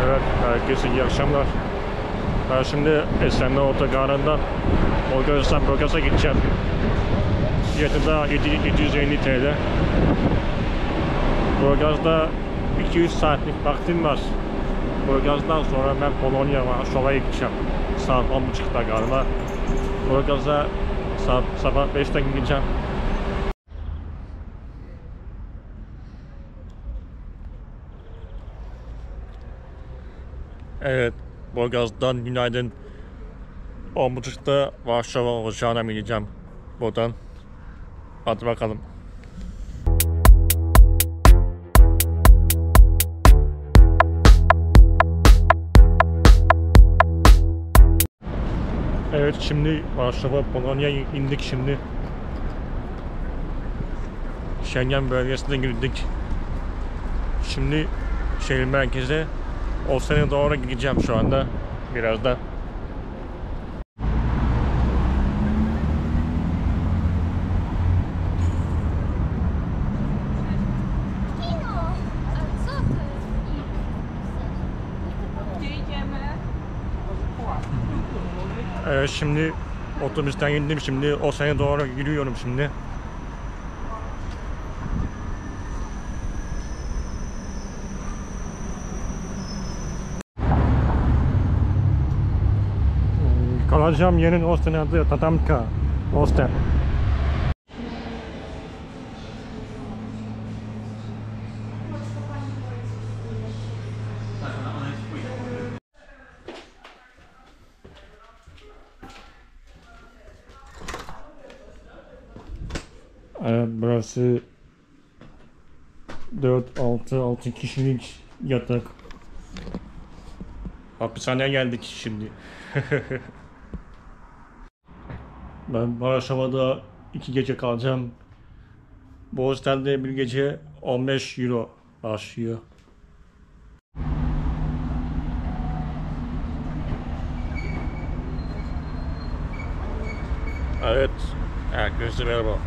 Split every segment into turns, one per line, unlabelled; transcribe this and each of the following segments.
Evet, herkese iyi akşamlar. Ben şimdi Esenler Otogarı'ndan Burgaz'a gideceğim. Fiyatı da 750 TL. Burgaz'da 200 saatlik vaktim var. Burgaz'dan sonra ben Polonya Varşova'ya gideceğim. Saat 10.30'da galiba. Burgaz'a sabah 5'te gideceğim. Evet, Burgaz'dan günaydın. 10.30'da Varşova olacağına bineceğim buradan. Hadi bakalım. Evet, şimdi Varşova, Polonya'ya indik şimdi. Schengen bölgesine girdik. Şimdi şehir merkeze Olsen'e doğru gideceğim şu anda. Birazdan. Evet, şimdi otobüsten indim, şimdi Olsen'e doğru yürüyorum şimdi. Kalacağım yerin Olsen adı Tatamka. Olsen. Evet, burası 4-6 kişilik yatak. Hapishaneye geldik şimdi. Ben Varşova'da 2 gece kalacağım. Bu hostelde bir gece 15 euro başlıyor. Evet, herkese merhaba.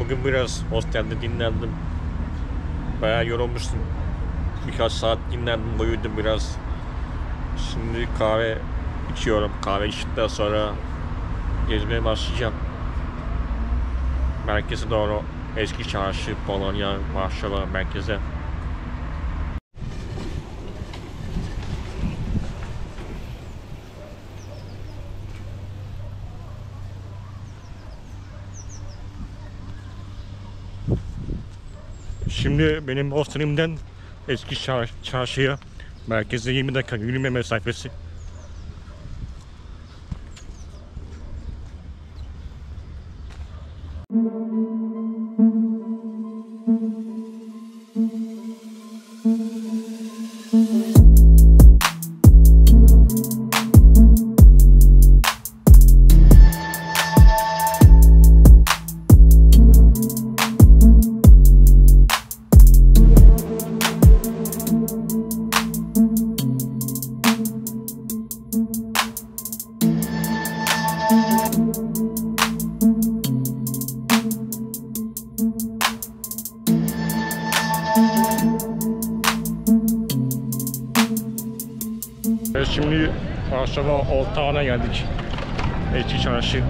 Bugün biraz hostelde dinlendim. Bayağı yorulmuştum. Birkaç saat dinlendim, uyudum biraz. Şimdi kahve içiyorum. Kahve içtikten sonra gezmeye başlayacağım. Merkeze doğru, eski çarşı, Polonya, Varşova merkeze. Şimdi benim hostelimden eski çarşıya, merkeze 20 dakika yürüme mesafesi. Şimdi Varşova Old Town'a geldik. Eski çarşı.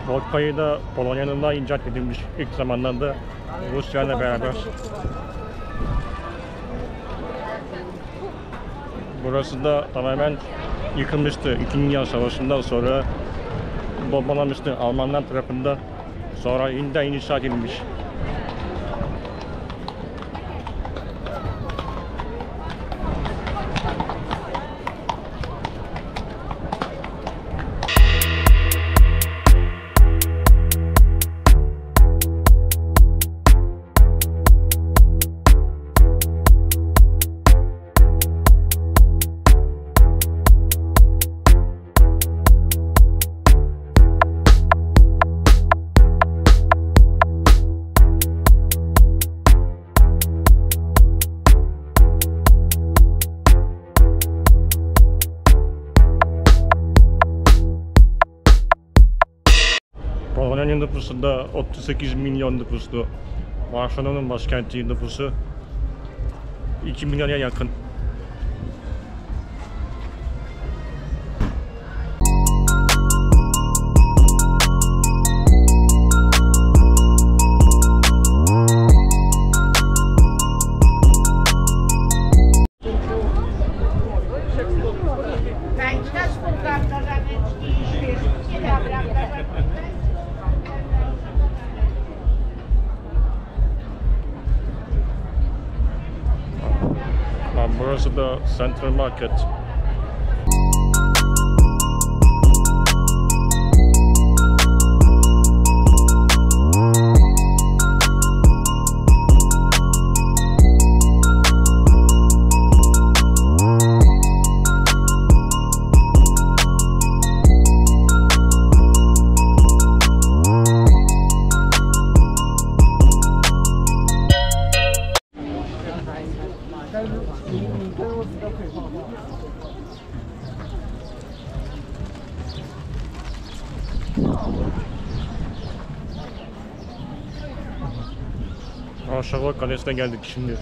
Vodka'yı da Polonya'nın da icat edilmiş ilk zamanlarda Rusya'yla beraber. Burası da tamamen yıkılmıştı. İkinci Dünya Savaşı'ndan sonra bombalanmıştı Almanlar tarafından. Sonra yeniden inşa edilmiş. Polonya'nın nüfusu da 38 milyon nüfuslu. Varşova'nın başkenti nüfusu 2 milyona yakın. Burası da Central Market. Varşova Kalesi'ne geldik şimdi.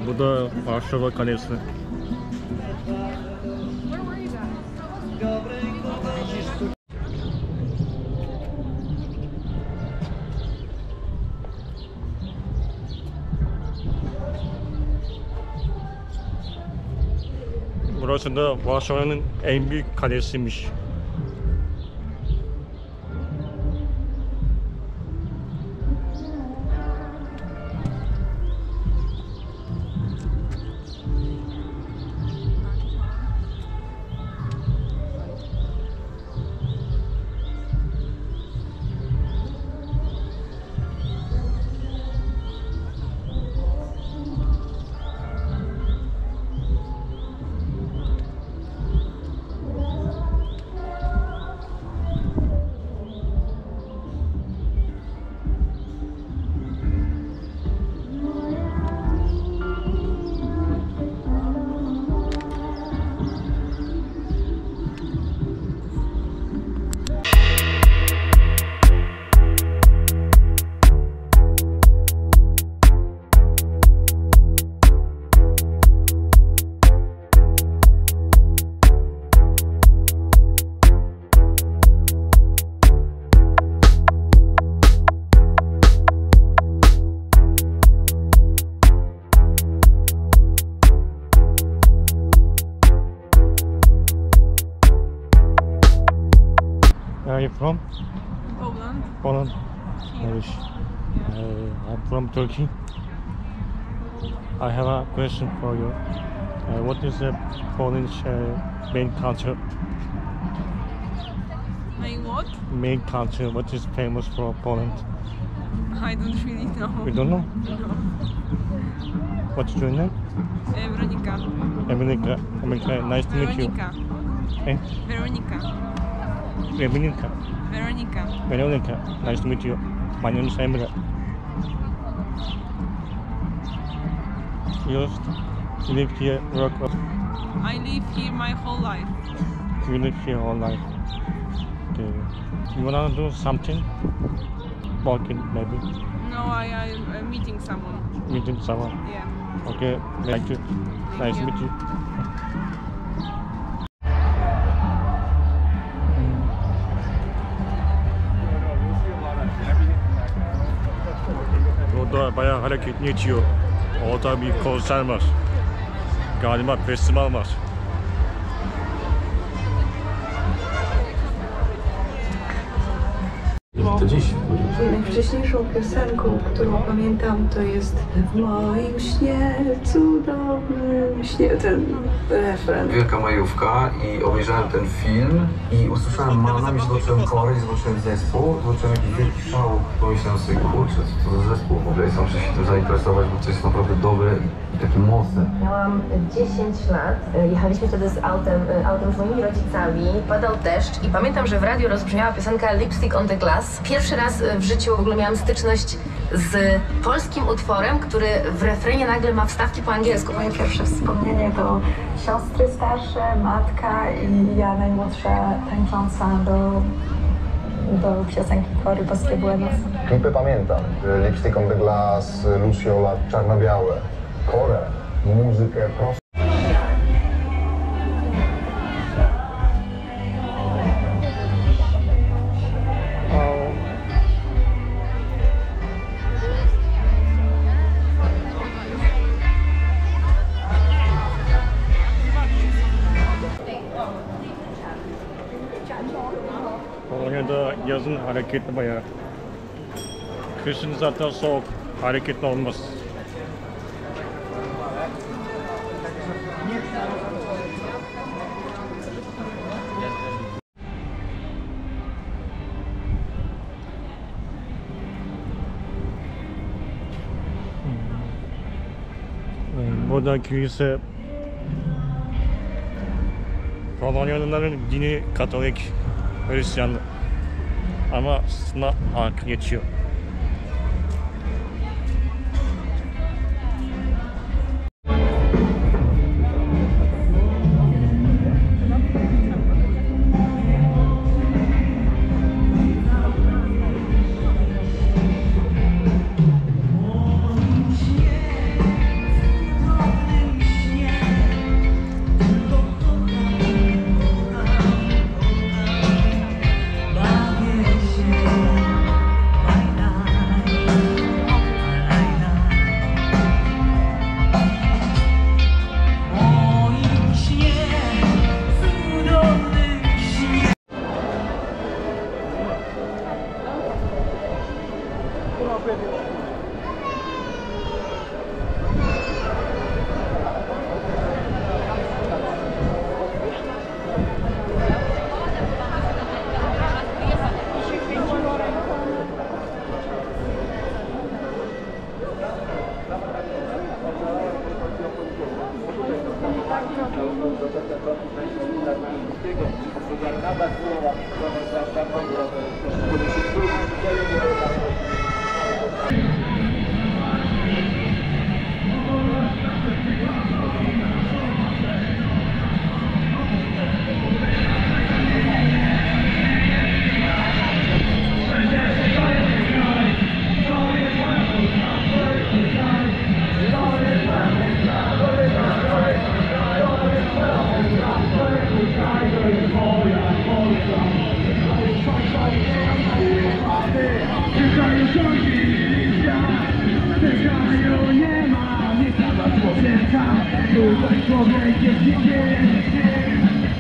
Bu da Varşova Kalesi. Burası da Varşova'nın en büyük kalesiymiş. Where are you from?
Poland.
Poland. Irish. I'm from Turkey. I have a question for you. What is the Polish main culture?
My what?
Main culture. What is famous for Poland?
I don't really know.
You don't know?
No.
What's your name?
Veronika.
America. America. Nice to meet you.
Veronika.
Eh?
Veronika.
Veronica.
Veronika.
Veronica. Nice to meet you. My name is Emre. You live here, work.
I live here my whole life.
You live here all life. Okay. You wanna do something? Walking maybe.
No, I'm meeting someone.
Meeting someone.
Yeah.
Okay. Thank you. Nice to meet you. Burada bayağı hareket geçiyor. Orada bir konser var. Galiba festival var.
Najwcześniejszą piosenką, którą pamiętam, to jest w moim śnie, cudownym ten refren.
Wielka majówka i obejrzałem ten film i usłyszałem Manam i zobaczyłem chorę i zobaczyłem zespół, zobaczyłem jakiś wielki szał. Pomyślałem sobie, kurczę, co to za zespół w ogóle i sam muszę się tym zainteresować, bo to jest naprawdę dobre i takie mocne.
Miałam 10 lat, jechaliśmy wtedy z autem z moimi rodzicami, padał deszcz i pamiętam, że w radiu rozbrzmiała piosenka Lipstick on the Glass. Pierwszy raz w życiu w ogóle miałam styczność z polskim utworem, który w refrenie nagle ma wstawki po angielsku.
Moje pierwsze wspomnienie to siostry starsze, matka i ja najmłodsza tańcząca do piosenki Kory Boskie Buenos.
Klipy pamiętam. Lipstick on the Glass, Luciola, czarno-białe. Korę, muzykę prostą.
Polonya'da yazın hareketli bayağı. Kışın zaten soğuk, hareketli olmaz. Burada kilise Polonyalıların dini Katolik, Hristiyan ama aslında halk geçiyor.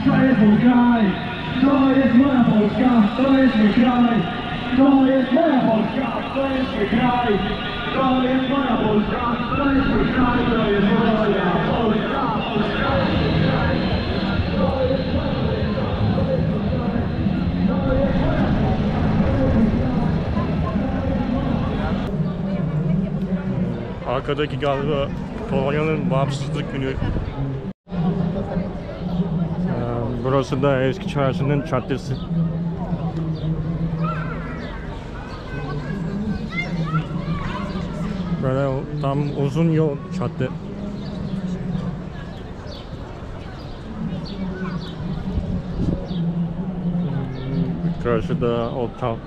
To jest mój kraj, to jest moja Polska, to jest mój kraj, to jest moja Polska, to jest mój kraj, to jest moja Polska, to jest mój kraj, to jest moja Polska,
Arkadaki galiba Polonya'nın bağımsızlık günü. Burası da eski çarşının caddesi. Böyle tam uzun yol cadde. Karşıda Old Town.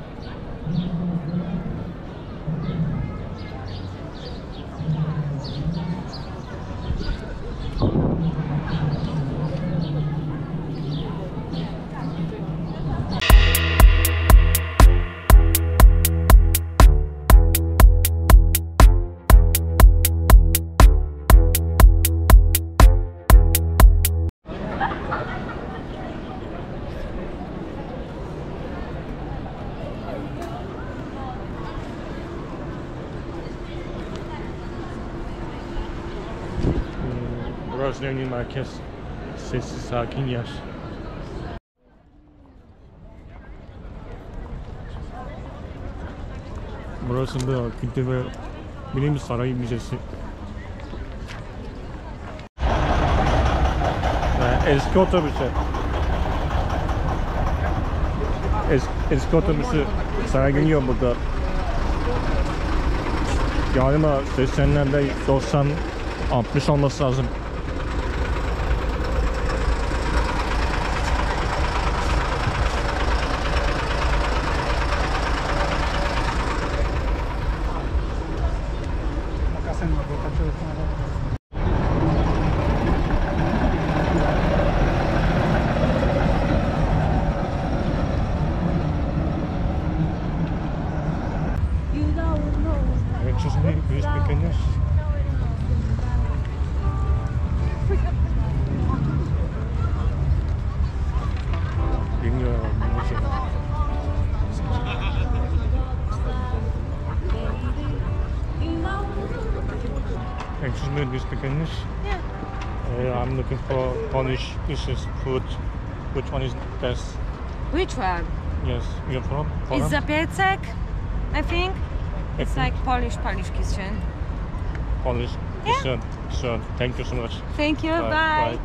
Burası zengin merkez. Sessiz, sakin yer. Burası da Kültür ve Bilim Sarayı Müzesi. Eski otobüsü. Eski otobüsü sergiliyor burada. Galiba 80'lerde 90-60 olması lazım. Excuse me, do you speak English? Bilmiyorum, bilmiyorum. Excuse me, do you speak English? Yeah. I'm looking for Polish dishes, food. Which one is best?
Which one?
Yes, you're from
It's
Poland?
Zapiecek, I think. It's like Polish kitchen.
Polish.
Yeah.
Sure. Thank you so much.
Thank you, bye.